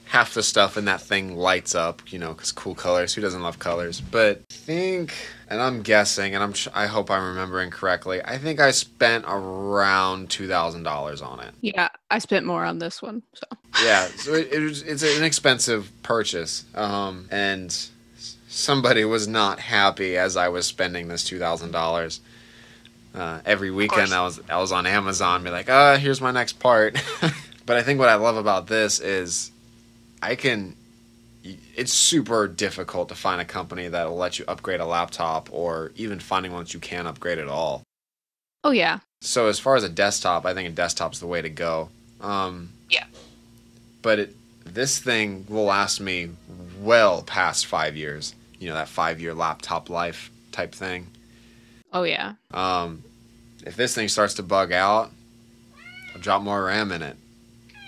Speaker 2: half the stuff in that thing lights up, because cool colors. Who doesn't love colors? But I think, and I'm guessing, and I hope I'm remembering correctly, I think I spent around $2,000 on it.
Speaker 1: Yeah, I spent more on this one. So
Speaker 2: yeah, so it's an expensive purchase, and somebody was not happy as I was spending this $2,000. Every weekend I was on Amazon, be like, here's my next part. But I think what I love about this is it's super difficult to find a company that will let you upgrade a laptop, or even finding one that you can upgrade at all.
Speaker 1: Oh, yeah.
Speaker 2: So as far as a desktop, I think a desktop's the way to go.
Speaker 1: Yeah.
Speaker 2: But this thing will last me well past 5 years. That 5-year laptop life type thing.
Speaker 1: Oh, yeah.
Speaker 2: If this thing starts to bug out, I'll drop more RAM in it.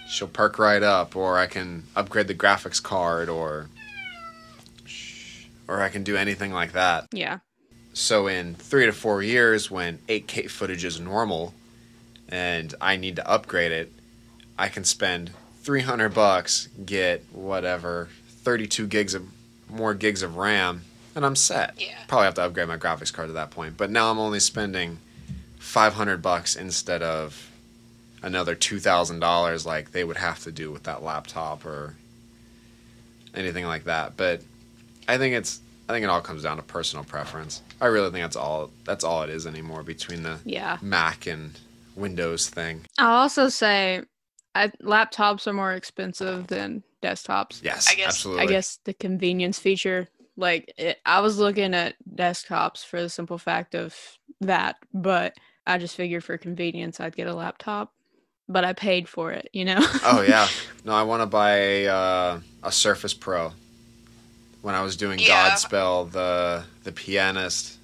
Speaker 2: She'll perk right up, or I can upgrade the graphics card, or I can do anything like that.
Speaker 1: Yeah.
Speaker 2: So in 3 to 4 years, when 8K footage is normal and I need to upgrade it, I can spend $300, get whatever 32 gigs of RAM, and I'm set.
Speaker 3: Yeah.
Speaker 2: Probably have to upgrade my graphics card at that point. But now I'm only spending $500 instead of another $2,000 like they would have to do with that laptop or anything like that. But I think it all comes down to personal preference. I really think that's all it is anymore between the Mac and Windows thing.
Speaker 1: I'll also say laptops are more expensive than desktops.
Speaker 2: Yes, absolutely.
Speaker 1: I guess the convenience feature, I was looking at desktops for the simple fact of that, but I just figured for convenience I'd get a laptop, but I paid for it, you know?
Speaker 2: Oh, yeah. No, I want to buy a Surface Pro. When I was doing Godspell, the pianist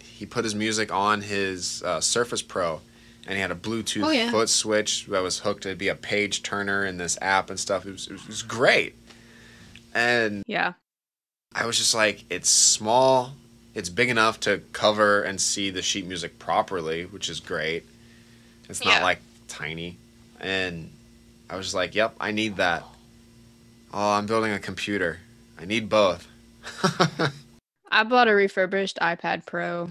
Speaker 2: he put his music on his Surface Pro, and he had a Bluetooth foot switch that was hooked to be a page turner in this app and stuff. It was great. And I was just like, it's small, it's big enough to cover and see the sheet music properly, which is great. It's not like tiny. And I was just like, yep, I need that. Oh, I'm building a computer. I need both.
Speaker 1: I bought a refurbished iPad Pro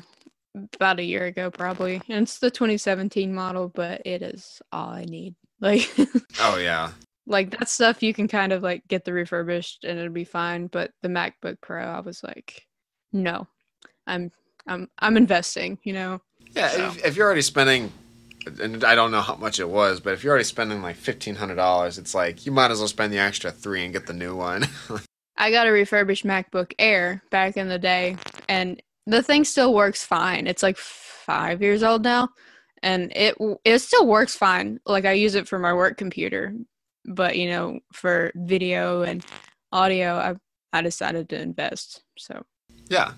Speaker 1: about a year ago, probably. And it's the 2017 model, but it is all I need.
Speaker 2: Oh, yeah.
Speaker 1: That stuff you can kind of get the refurbished and it'll be fine. But the MacBook Pro, I was like, no, I'm investing, you know?
Speaker 2: Yeah, so. If you're already spending, and I don't know how much it was, but if you're already spending $1,500, it's like, you might as well spend the extra $3 and get the new one.
Speaker 1: I got a refurbished MacBook Air back in the day, and the thing still works fine. It's 5 years old now, and it still works fine. I use it for my work computer, but for video and audio, I decided to invest. So
Speaker 2: yeah,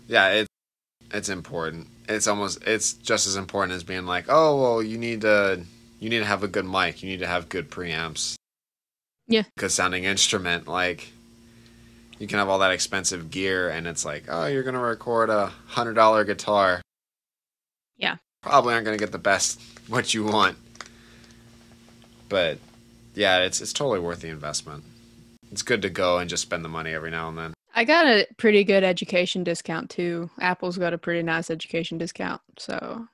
Speaker 2: it's important. It's just as important as being like, oh well, you need to have a good mic, you need to have good preamps.
Speaker 1: Yeah,
Speaker 2: good sounding instrument, you can have all that expensive gear, and it's like, oh, you're going to record a $100 guitar.
Speaker 1: Yeah.
Speaker 2: Probably aren't going to get the best what you want. But, yeah, it's totally worth the investment. It's good to go and just spend the money every now and then.
Speaker 1: I got a pretty good education discount, too. Apple's got a pretty nice education discount, so...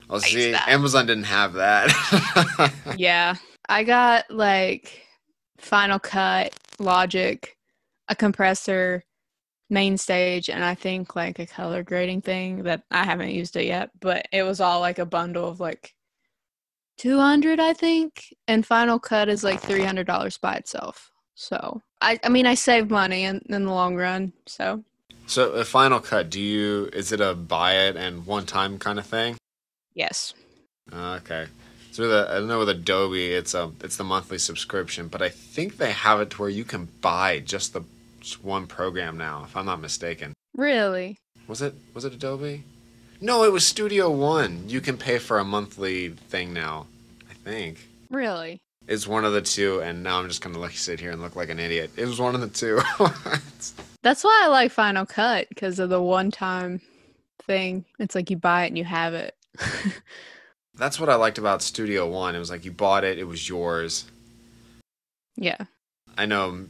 Speaker 2: Oh, see, Amazon didn't have that.
Speaker 1: Yeah. I got, Final Cut, Logic, a compressor, main stage, and I think a color grading thing that I haven't used it yet, but it was all a bundle of $200, I think, and Final Cut is $300 by itself. So I save money in the long run. So
Speaker 2: a Final Cut, is it a buy it and one time kind of thing?
Speaker 1: Yes.
Speaker 2: Okay. So I know with Adobe, it's the monthly subscription, but I think they have it to where you can buy just one program now, if I'm not mistaken.
Speaker 1: Really?
Speaker 2: Was it Adobe? No, it was Studio One. You can pay for a monthly thing now, I think.
Speaker 1: Really?
Speaker 2: It's one of the two, and now I'm just going to sit here and look like an idiot. It was one of the two.
Speaker 1: That's why I like Final Cut, because of the one-time thing. It's you buy it and you have it.
Speaker 2: That's what I liked about Studio One. It was you bought it, it was yours.
Speaker 1: Yeah.
Speaker 2: I know,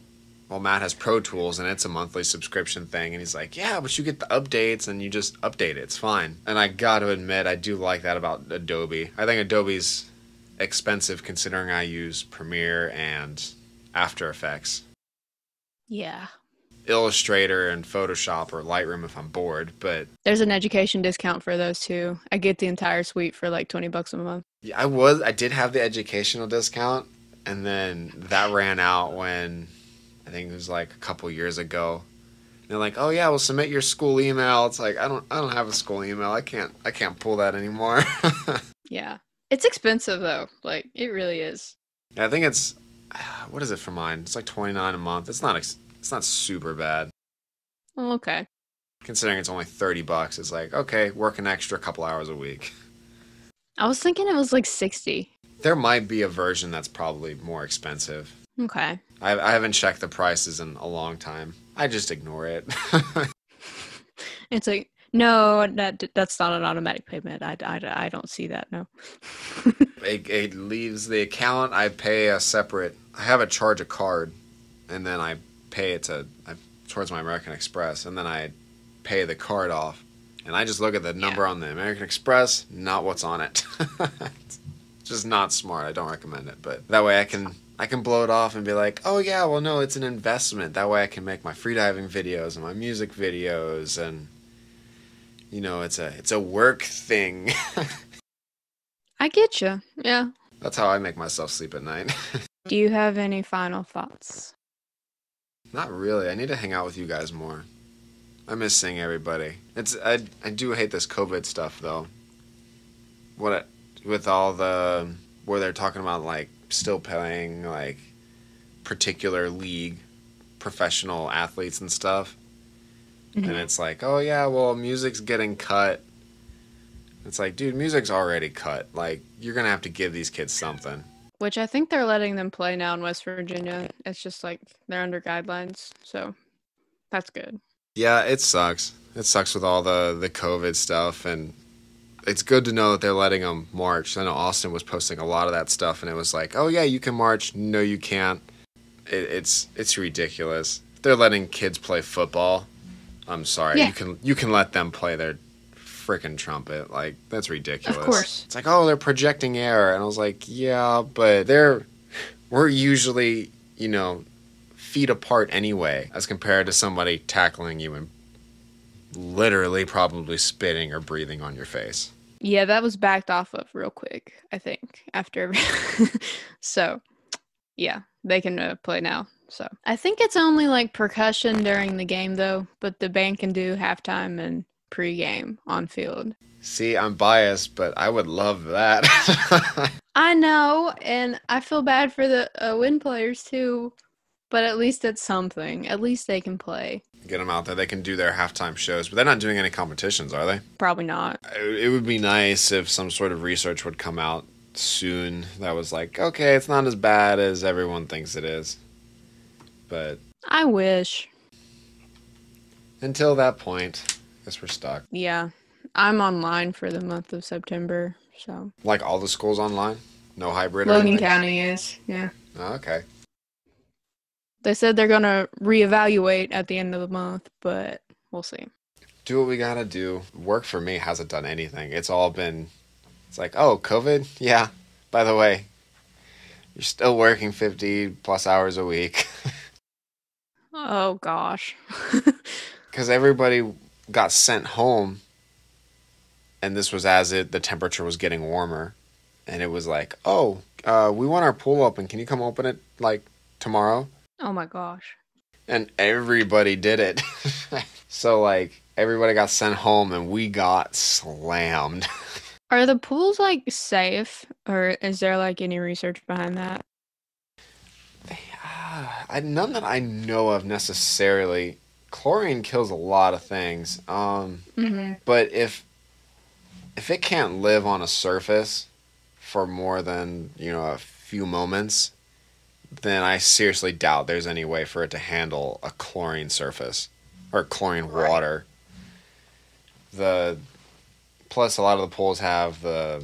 Speaker 2: Matt has Pro Tools, and it's a monthly subscription thing, and he's like, yeah, but you get the updates, and you just update it. It's fine. And I got to admit, I do like that about Adobe. I think Adobe's expensive considering I use Premiere and After Effects.
Speaker 1: Yeah.
Speaker 2: Illustrator and Photoshop or Lightroom if I'm bored, but...
Speaker 1: There's an education discount for those too. I get the entire suite for $20 a month.
Speaker 2: Yeah, I did have the educational discount, and then that ran out when... I think it was a couple years ago. And they're like, "Oh yeah, well submit your school email." It's I don't have a school email. I can't pull that anymore.
Speaker 1: Yeah. It's expensive though. It really is.
Speaker 2: Yeah, I think it's what is it for mine? It's $29 a month. It's not super bad.
Speaker 1: Oh, okay.
Speaker 2: Considering it's only $30, it's okay, work an extra couple hours a week.
Speaker 1: I was thinking it was 60.
Speaker 2: There might be a version that's probably more expensive.
Speaker 1: Okay.
Speaker 2: I haven't checked the prices in a long time. I just ignore it.
Speaker 1: It's No, that's not an automatic payment. I don't see that. No.
Speaker 2: It leaves the account. I pay a separate. I have a charge a card, and then I pay it towards my American Express, and then I pay the card off, and I just look at the
Speaker 1: Yeah.
Speaker 2: number on the American Express, not what's on it. It's just not smart. I don't recommend it, but that way I can blow it off and be like, oh yeah, well no, it's an investment. That way I can make my freediving videos and my music videos, and it's a work thing.
Speaker 1: I get you. Yeah.
Speaker 2: That's how I make myself sleep at night.
Speaker 1: Do you have any final thoughts?
Speaker 2: Not really. I need to hang out with you guys more. I miss seeing everybody. I do hate this COVID stuff though. With all the where they're talking about like still playing like particular league professional athletes and stuff. And it's like, oh yeah, well music's getting cut. It's like, dude, music's already cut. Like, you're gonna have to give these kids something.
Speaker 1: Which I think they're letting them play now in West Virginia. It's just like they're under guidelines, so that's good.
Speaker 2: Yeah, it sucks. It sucks with all the COVID stuff, and it's good to know that they're letting them march. I know Austin was posting a lot of that stuff, and it was like, oh yeah, you can march. No, you can't. It's ridiculous. If they're letting kids play football, I'm sorry.
Speaker 1: Yeah.
Speaker 2: You can let them play their freaking trumpet. Like, that's ridiculous.
Speaker 1: Of course.
Speaker 2: It's like, oh, they're projecting air, and I was like, yeah, but we're usually, feet apart anyway, as compared to somebody tackling you and literally probably spitting or breathing on your face.
Speaker 1: Yeah, that was backed off of real quick, I think, after. So, yeah, they can play now. So, I think it's only like percussion during the game, though, but the band can do halftime and pregame on field.
Speaker 2: See, I'm biased, but I would love that.
Speaker 1: I know, and I feel bad for the win players, too, but at least it's something. At least they can play.
Speaker 2: Get them out there. They can do their halftime shows, but they're not doing any competitions, are they?
Speaker 1: Probably not.
Speaker 2: It would be nice if some sort of research would come out soon that was like, okay, it's not as bad as everyone thinks it is. But
Speaker 1: I wish.
Speaker 2: Until that point, I guess we're stuck.
Speaker 1: Yeah. I'm online for the month of September, so.
Speaker 2: Like all the schools online? No hybrid or
Speaker 1: Logan
Speaker 2: anything?
Speaker 1: County is, yeah.
Speaker 2: Oh, okay.
Speaker 1: They said they're going to reevaluate at the end of the month, but we'll see.
Speaker 2: Do what we gotta do. Work for me hasn't done anything. It's like, oh, COVID? Yeah. By the way, you're still working 50 plus hours a week.
Speaker 1: Oh, gosh.
Speaker 2: Because everybody got sent home, and this was the temperature was getting warmer. And it was like, oh, we want our pool open. Can you come open it, like, tomorrow?
Speaker 1: Oh, my gosh.
Speaker 2: And everybody did it. So, like, everybody got sent home, and we got slammed.
Speaker 1: Are the pools, like, safe, or is there, like, any research behind that?
Speaker 2: None that I know of necessarily. Chlorine kills a lot of things. But if it can't live on a surface for more than, a few moments, then I seriously doubt there's any way for it to handle a chlorine surface or chlorine water. Plus a lot of the pools have the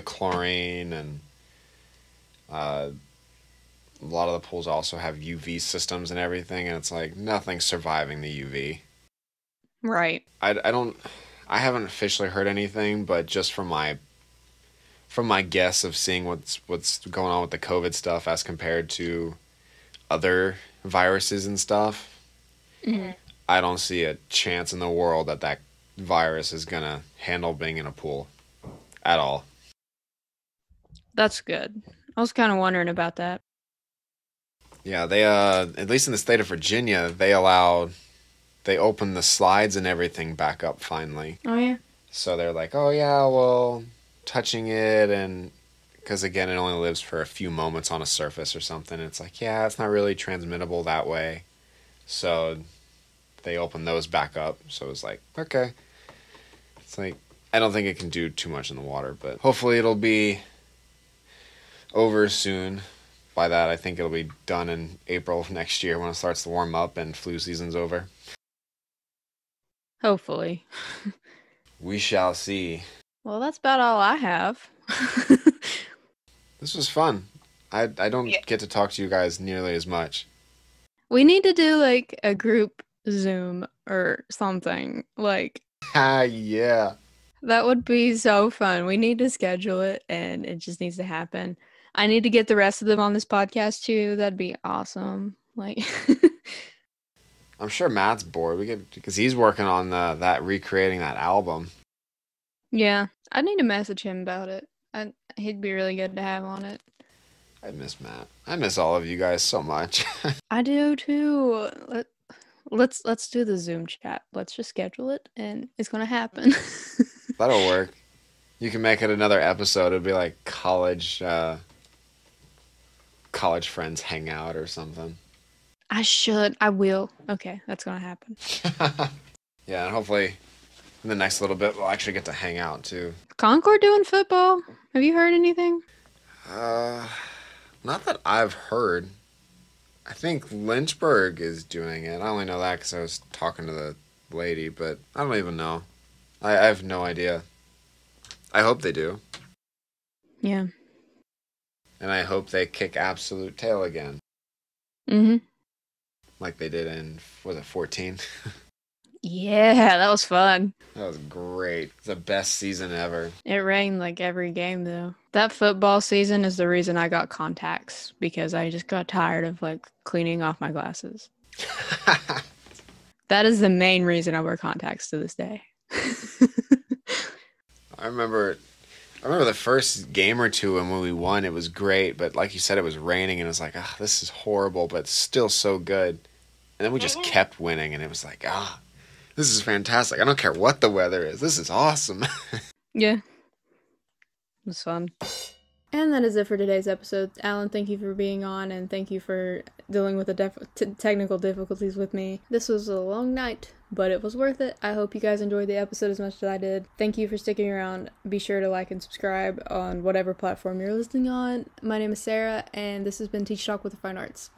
Speaker 2: chlorine, and a lot of the pools also have UV systems and everything, and it's like nothing's surviving the UV.
Speaker 1: Right.
Speaker 2: I haven't officially heard anything, but just from my guess of seeing what's going on with the COVID stuff as compared to other viruses and stuff, I don't see a chance in the world that virus is gonna handle being in a pool at all.
Speaker 1: That's good. I was kind of wondering about that.
Speaker 2: Yeah, they at least in the state of Virginia, they opened the slides and everything back up finally.
Speaker 1: Oh, yeah?
Speaker 2: So they're like, oh yeah, well, touching it, and because again, it only lives for a few moments on a surface or something. It's like, yeah, it's not really transmittable that way. So they opened those back up. So it's like, okay. It's like, I don't think it can do too much in the water, but hopefully it'll be over soon. By that, I think it'll be done in April of next year when it starts to warm up and flu season's over.
Speaker 1: Hopefully.
Speaker 2: We shall see.
Speaker 1: Well, that's about all I have.
Speaker 2: This was fun. I don't
Speaker 1: Yeah.
Speaker 2: get to talk to you guys nearly as much.
Speaker 1: We need to do like a group Zoom or something. Like,
Speaker 2: Ah, yeah.
Speaker 1: that would be so fun. We need to schedule it and it just needs to happen. I need to get the rest of them on this podcast too. That'd be awesome. Like,
Speaker 2: I'm sure Matt's bored. We could because he's working on that recreating that album.
Speaker 1: yeah, I need to message him about it. He'd be really good to have on it.
Speaker 2: I miss Matt. I miss all of you guys so much.
Speaker 1: I do too. Let's do the Zoom chat. Let's just schedule it and it's gonna happen.
Speaker 2: That'll work. You can make it another episode. It'll be like college friends hang out or something.
Speaker 1: I will. Okay, that's gonna happen.
Speaker 2: Yeah, and hopefully in the next little bit we'll actually get to hang out too.
Speaker 1: Concord doing football? Have you heard anything?
Speaker 2: Not that I've heard. I think Lynchburg is doing it. I only know that because I was talking to the lady, but I don't even know. I have no idea. I hope they do.
Speaker 1: Yeah.
Speaker 2: And I hope they kick absolute tail again.
Speaker 1: Mm-hmm.
Speaker 2: Like they did in, was it 14?
Speaker 1: Yeah, that was fun.
Speaker 2: That was great. It's the best season ever.
Speaker 1: It rained like every game though. That football season is the reason I got contacts because I just got tired of like cleaning off my glasses. That is the main reason I wear contacts to this day.
Speaker 2: I remember the first game or two, and when we won, it was great. But like you said, it was raining, and it was like, ah, this is horrible, but still so good. And then we just kept winning, and it was like, ah, this is fantastic. I don't care what the weather is. This is awesome.
Speaker 1: Yeah. It was fun. And that is it for today's episode. Alan, thank you for being on, and thank you for dealing with the technical difficulties with me. This was a long night, but it was worth it. I hope you guys enjoyed the episode as much as I did. Thank you for sticking around. Be sure to like and subscribe on whatever platform you're listening on. My name is Sarah, and this has been Teach Talk with the Fine Arts.